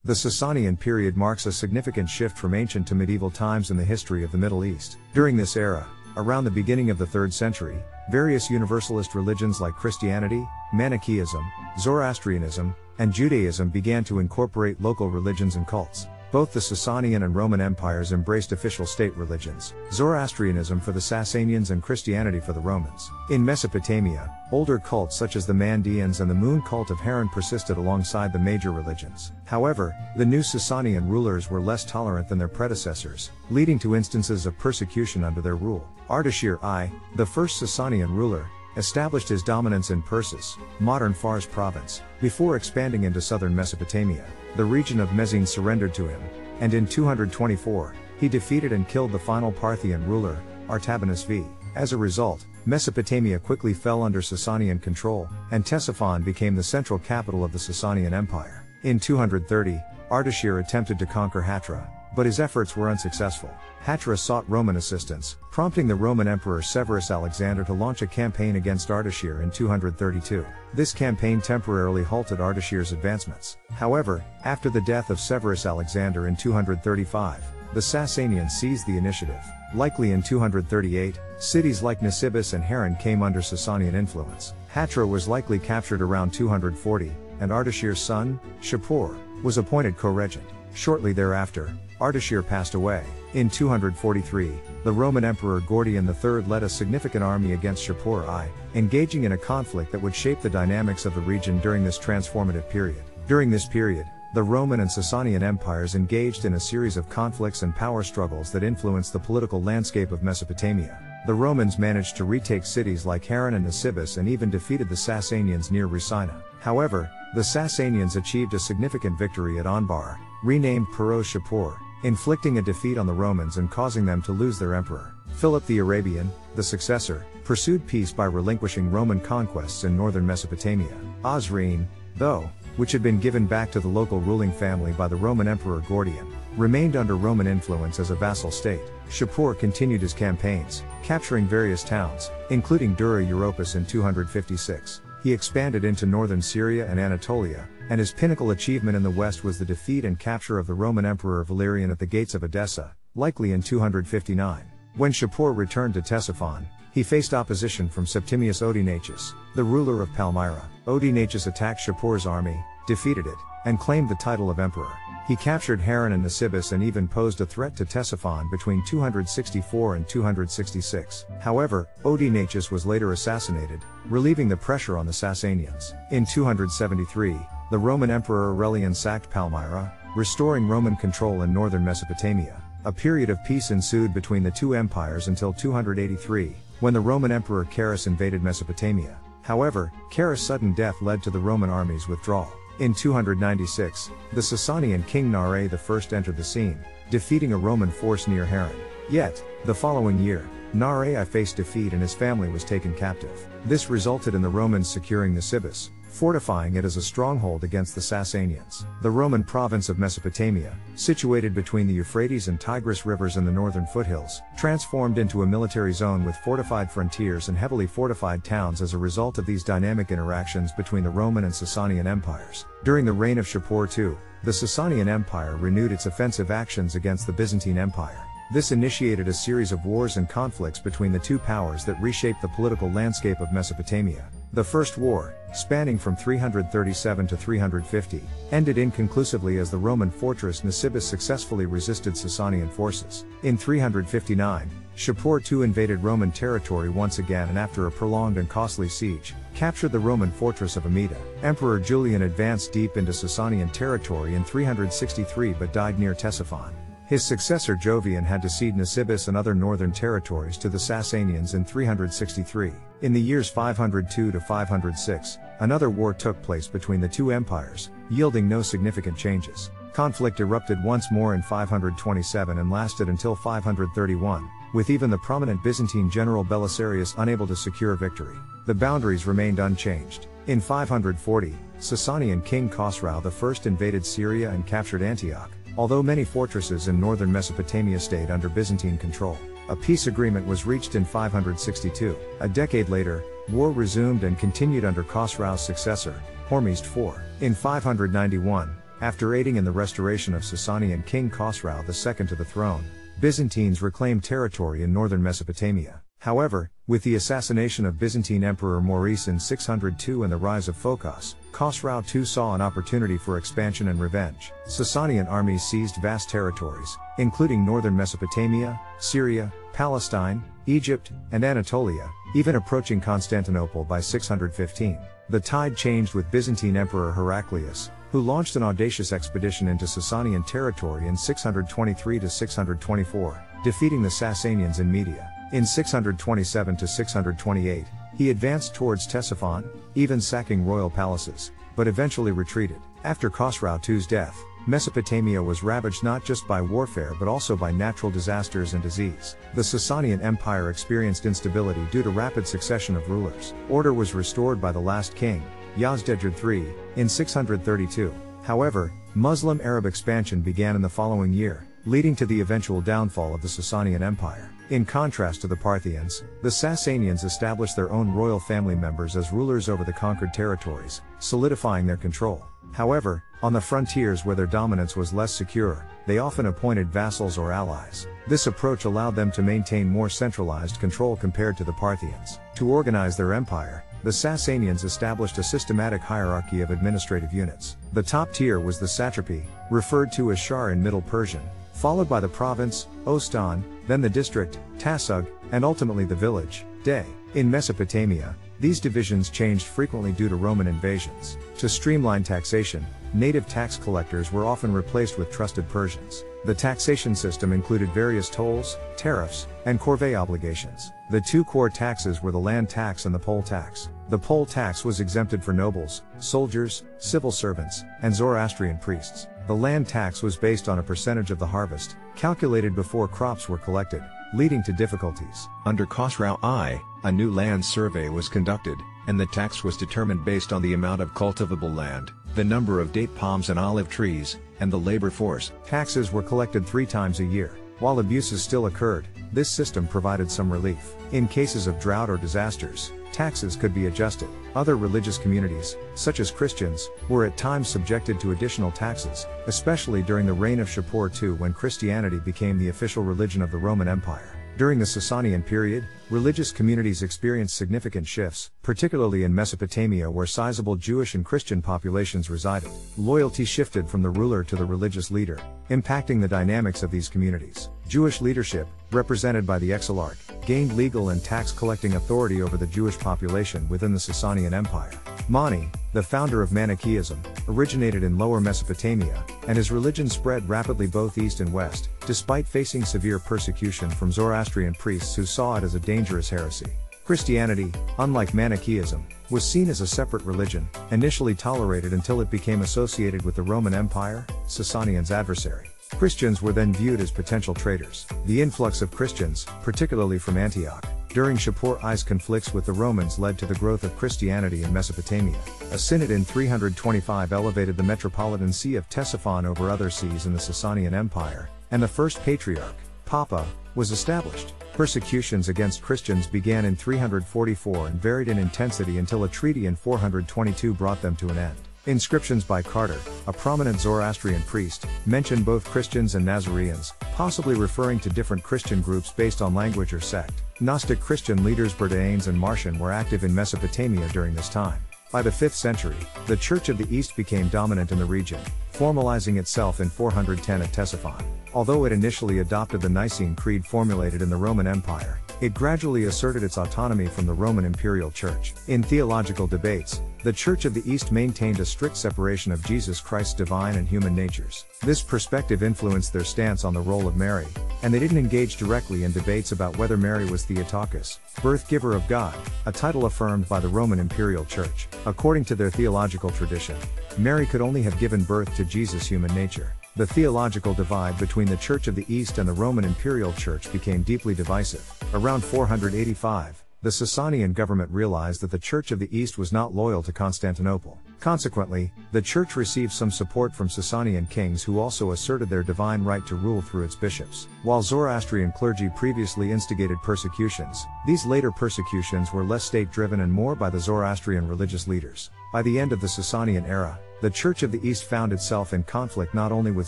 The Sasanian period marks a significant shift from ancient to medieval times in the history of the Middle East. During this era, around the beginning of the 3rd century, various universalist religions like Christianity, Manichaeism, Zoroastrianism, and Judaism began to incorporate local religions and cults. Both the Sasanian and Roman empires embraced official state religions, Zoroastrianism for the Sasanians and Christianity for the Romans. In Mesopotamia, older cults such as the Mandeans and the moon cult of Haran persisted alongside the major religions. However, the new Sasanian rulers were less tolerant than their predecessors, leading to instances of persecution under their rule. Ardashir I, the first Sasanian ruler, established his dominance in Persis, modern Fars province, before expanding into southern Mesopotamia. The region of Mesene surrendered to him, and in 224, he defeated and killed the final Parthian ruler, Artabanus V. As a result, Mesopotamia quickly fell under Sasanian control, and Ctesiphon became the central capital of the Sasanian Empire. In 230, Ardashir attempted to conquer Hatra, but his efforts were unsuccessful. Hatra sought Roman assistance, prompting the Roman Emperor Severus Alexander to launch a campaign against Ardashir in 232. This campaign temporarily halted Ardashir's advancements. However, after the death of Severus Alexander in 235, the Sasanians seized the initiative. Likely in 238, cities like Nisibis and Haran came under Sasanian influence. Hatra was likely captured around 240, and Ardashir's son, Shapur, was appointed co-regent. Shortly thereafter, Ardashir passed away. In 243, the Roman Emperor Gordian III led a significant army against Shapur I, engaging in a conflict that would shape the dynamics of the region during this transformative period. During this period, the Roman and Sasanian empires engaged in a series of conflicts and power struggles that influenced the political landscape of Mesopotamia. The Romans managed to retake cities like Haran and Nisibis and even defeated the Sasanians near Ricina. However, the Sasanians achieved a significant victory at Anbar, renamed Peroz Shapur, inflicting a defeat on the Romans and causing them to lose their emperor. Philip the Arabian, the successor, pursued peace by relinquishing Roman conquests in northern Mesopotamia. Osrhoene, though, which had been given back to the local ruling family by the Roman Emperor Gordian, remained under Roman influence as a vassal state. Shapur continued his campaigns, capturing various towns, including Dura Europus in 256. He expanded into northern Syria and Anatolia, and his pinnacle achievement in the west was the defeat and capture of the Roman Emperor Valerian at the gates of Edessa, likely in 259. When Shapur returned to Ctesiphon, he faced opposition from Septimius Odaenathus, the ruler of Palmyra. Odaenathus attacked Shapur's army, defeated it, and claimed the title of emperor. He captured Haran and Nisibis and even posed a threat to Ctesiphon between 264 and 266. However, Odaenathus was later assassinated, relieving the pressure on the Sasanians. In 273, the Roman Emperor Aurelian sacked Palmyra, restoring Roman control in northern Mesopotamia. A period of peace ensued between the two empires until 283, when the Roman Emperor Carus invaded Mesopotamia. However, Carus' sudden death led to the Roman army's withdrawal. In 296, the Sasanian king Nare I entered the scene, defeating a Roman force near Haran. Yet, the following year, Nare I faced defeat and his family was taken captive. This resulted in the Romans securing Nisibis, fortifying it as a stronghold against the Sasanians. The Roman province of Mesopotamia, situated between the Euphrates and Tigris rivers in the northern foothills, transformed into a military zone with fortified frontiers and heavily fortified towns as a result of these dynamic interactions between the Roman and Sasanian empires. During the reign of Shapur II, the Sasanian Empire renewed its offensive actions against the Byzantine Empire. This initiated a series of wars and conflicts between the two powers that reshaped the political landscape of Mesopotamia. The First War, spanning from 337 to 350, ended inconclusively as the Roman fortress Nisibis successfully resisted Sasanian forces. In 359, Shapur II invaded Roman territory once again and after a prolonged and costly siege, captured the Roman fortress of Amida. Emperor Julian advanced deep into Sasanian territory in 363 but died near Ctesiphon. His successor Jovian had to cede Nisibis and other northern territories to the Sasanians in 363. In the years 502 to 506, another war took place between the two empires, yielding no significant changes. Conflict erupted once more in 527 and lasted until 531, with even the prominent Byzantine general Belisarius unable to secure victory. The boundaries remained unchanged. In 540, Sasanian king Khosrau I invaded Syria and captured Antioch, although many fortresses in northern Mesopotamia stayed under Byzantine control. A peace agreement was reached in 562. A decade later, war resumed and continued under Khosrau's successor, Hormizd IV. In 591, After aiding in the restoration of Sasanian king Khosrau II to the throne, Byzantines reclaimed territory in northern Mesopotamia. However, with the assassination of Byzantine Emperor Maurice in 602 and the rise of Phocas, Khosrau II saw an opportunity for expansion and revenge. Sasanian armies seized vast territories, including northern Mesopotamia, Syria, Palestine, Egypt, and Anatolia, even approaching Constantinople by 615. The tide changed with Byzantine Emperor Heraclius, who launched an audacious expedition into Sasanian territory in 623–624, defeating the Sasanians in Media. In 627–628, he advanced towards Ctesiphon, even sacking royal palaces, but eventually retreated. After Khosrau II's death, Mesopotamia was ravaged not just by warfare but also by natural disasters and disease. The Sasanian Empire experienced instability due to rapid succession of rulers. Order was restored by the last king, Yazdegerd III, in 632. However, Muslim Arab expansion began in the following year, leading to the eventual downfall of the Sasanian Empire. In contrast to the Parthians, the Sasanians established their own royal family members as rulers over the conquered territories, solidifying their control. However, on the frontiers where their dominance was less secure, they often appointed vassals or allies. This approach allowed them to maintain more centralized control compared to the Parthians. To organize their empire, the Sasanians established a systematic hierarchy of administrative units. The top tier was the satrapy, referred to as Shar in Middle Persian, followed by the province, Ostan, then the district, Tasug, and ultimately the village, Day. In Mesopotamia, these divisions changed frequently due to Roman invasions. To streamline taxation, native tax collectors were often replaced with trusted Persians. The taxation system included various tolls, tariffs, and corvée obligations. The two core taxes were the land tax and the poll tax. The poll tax was exempted for nobles, soldiers, civil servants, and Zoroastrian priests. The land tax was based on a percentage of the harvest, calculated before crops were collected, leading to difficulties. Under Khosrau I, a new land survey was conducted, and the tax was determined based on the amount of cultivable land, the number of date palms and olive trees, and the labor force. Taxes were collected 3 times a year. While abuses still occurred, this system provided some relief. In cases of drought or disasters, taxes could be adjusted. Other religious communities, such as Christians, were at times subjected to additional taxes, especially during the reign of Shapur II when Christianity became the official religion of the Roman Empire. During the Sasanian period, religious communities experienced significant shifts, particularly in Mesopotamia where sizable Jewish and Christian populations resided. Loyalty shifted from the ruler to the religious leader, impacting the dynamics of these communities. Jewish leadership, represented by the exilarch, gained legal and tax-collecting authority over the Jewish population within the Sasanian Empire. Mani, the founder of Manichaeism, originated in Lower Mesopotamia, and his religion spread rapidly both east and west, despite facing severe persecution from Zoroastrian priests who saw it as a dangerous heresy. Christianity, unlike Manichaeism, was seen as a separate religion, initially tolerated until it became associated with the Roman Empire, Sasanian's adversary. Christians were then viewed as potential traitors. The influx of Christians, particularly from Antioch, during Shapur I's conflicts with the Romans led to the growth of Christianity in Mesopotamia. A synod in 325 elevated the metropolitan see of Ctesiphon over other sees in the Sasanian Empire, and the first patriarch, Papa, was established. Persecutions against Christians began in 344 and varied in intensity until a treaty in 422 brought them to an end. Inscriptions by Carter, a prominent Zoroastrian priest, mention both Christians and Nazareans, possibly referring to different Christian groups based on language or sect. Gnostic Christian leaders Berdaeans and Marcion were active in Mesopotamia during this time. By the 5th century, the Church of the East became dominant in the region, formalizing itself in 410 at Ctesiphon. Although it initially adopted the Nicene Creed formulated in the Roman Empire, it gradually asserted its autonomy from the Roman Imperial Church. In theological debates, the Church of the East maintained a strict separation of Jesus Christ's divine and human natures. This perspective influenced their stance on the role of Mary, and they didn't engage directly in debates about whether Mary was Theotokos, birth giver of God, a title affirmed by the Roman Imperial Church. According to their theological tradition, Mary could only have given birth to Jesus' human nature. The theological divide between the Church of the East and the Roman Imperial Church became deeply divisive. Around 485, the Sasanian government realized that the Church of the East was not loyal to Constantinople. Consequently, the Church received some support from Sasanian kings who also asserted their divine right to rule through its bishops. While Zoroastrian clergy previously instigated persecutions, these later persecutions were less state-driven and more by the Zoroastrian religious leaders. By the end of the Sasanian era, the Church of the East found itself in conflict not only with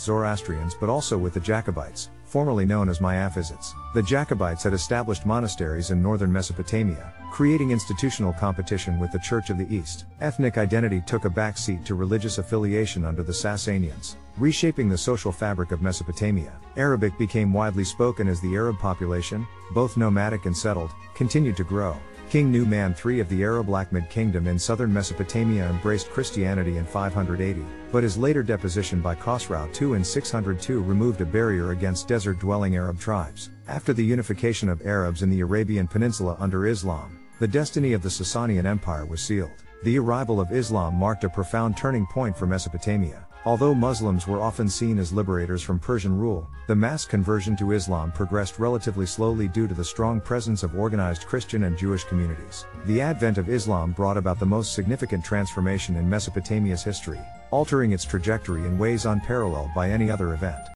Zoroastrians but also with the Jacobites, formerly known as Miaphysites. The Jacobites had established monasteries in northern Mesopotamia, creating institutional competition with the Church of the East. Ethnic identity took a backseat to religious affiliation under the Sasanians, reshaping the social fabric of Mesopotamia. Arabic became widely spoken as the Arab population, both nomadic and settled, continued to grow. King Numan III of the Arab Lakhmid kingdom in southern Mesopotamia embraced Christianity in 580, but his later deposition by Khosrau II in 602 removed a barrier against desert-dwelling Arab tribes. After the unification of Arabs in the Arabian Peninsula under Islam, the destiny of the Sasanian Empire was sealed. The arrival of Islam marked a profound turning point for Mesopotamia. Although Muslims were often seen as liberators from Persian rule, the mass conversion to Islam progressed relatively slowly due to the strong presence of organized Christian and Jewish communities. The advent of Islam brought about the most significant transformation in Mesopotamia's history, altering its trajectory in ways unparalleled by any other event.